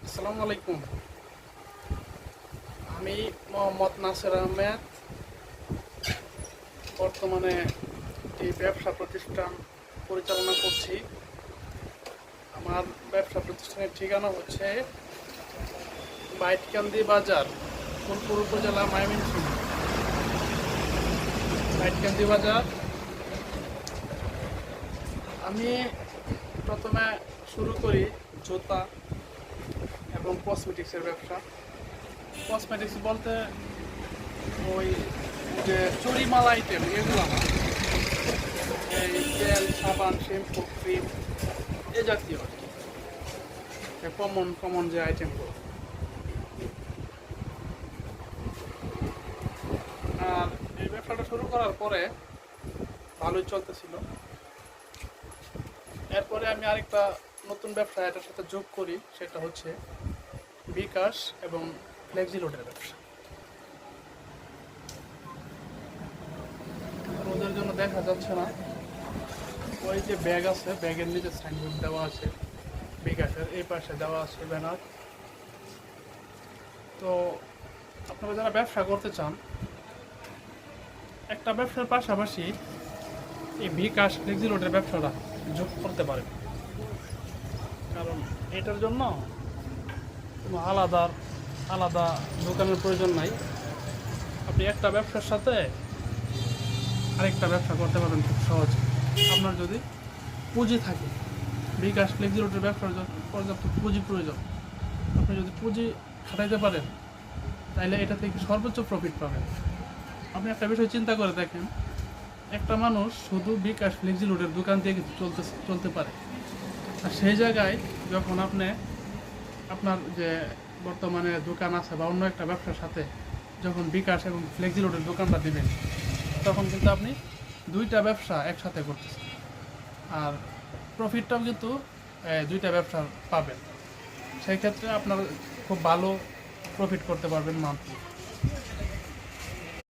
আসসালামু আলাইকুম। আমি মোহাম্মদ নাসির আহমেদ। বর্তমানে একটি ব্যবসা প্রতিষ্ঠান পরিচালনা করছি। আমার ব্যবসা প্রতিষ্ঠানের ঠিকানা হচ্ছে বাইটকান্দি বাজার, ফুলপুর উপজেলা, ময়মনসিংহ। বাইটকান্দি বাজার। আমি প্রথমে শুরু করি জুতা এবং কসমেটিক্সের ব্যবসা। কসমেটিক্স বলতে ওই যে চুরিমাল আইটেম, এগুলো না, এই তেল, সাবান, শ্যাম্পু, ক্রিম, এ জাতীয় আর কি, কমন কমন যে আইটেমগুলো। আর এই ব্যবসাটা শুরু করার পরে ভালোই চলতেছিল। এরপরে আমি আরেকটা নতুন ব্যবসা এটার সাথে যোগ করি, সেটা হচ্ছে বিকাশ এবং ফ্লেক্সি লোডের ব্যবসা। ওদের জন্য দেখা যাচ্ছে না, ওই যে ব্যাগ আছে, ব্যাগের নিচে সাইনবোর্ড দেওয়া আছে বিকাশের, এই পাশে দেওয়া আছে ব্যানার। তো আপনারা যারা ব্যবসা করতে চান, একটা ব্যবসার পাশাপাশি এই বিকাশ ফ্লেক্সি লোডের ব্যবসাটা যোগ করতে পারেন। কারণ এটার জন্য কোনো আলাদা দোকানের প্রয়োজন নাই। আপনি একটা ব্যবসার সাথে আরেকটা ব্যবসা করতে পারবেন খুব সহজে, আপনার যদি পুঁজি থাকে। বিকাশ ফ্লেক্সি লোডের ব্যবসার জন্য পর্যাপ্ত পুঁজি প্রয়োজন। আপনি যদি পুঁজি খাটাইতে পারেন, তাহলে এটা থেকে সর্বোচ্চ প্রফিট পাবেন। আপনি একটা বিষয় চিন্তা করে দেখেন, একটা মানুষ শুধু বিকাশ ফ্লেক্সি লোডের দোকান দিয়ে চলতে পারে। আর সেই জায়গায় যখন আপনি আপনার যে বর্তমানে দোকান আছে বা অন্য একটা ব্যবসার সাথে যখন বিকাশ এবং ফ্লেক্সি লোডের দোকানটা দিবেন, তখন কিন্তু আপনি দুইটা ব্যবসা একসাথে করতেছেন। আর প্রফিটটাও কিন্তু দুইটা ব্যবসা পাবেন। সেই ক্ষেত্রে আপনার খুব ভালো প্রফিট করতে পারবেন মান্থলি।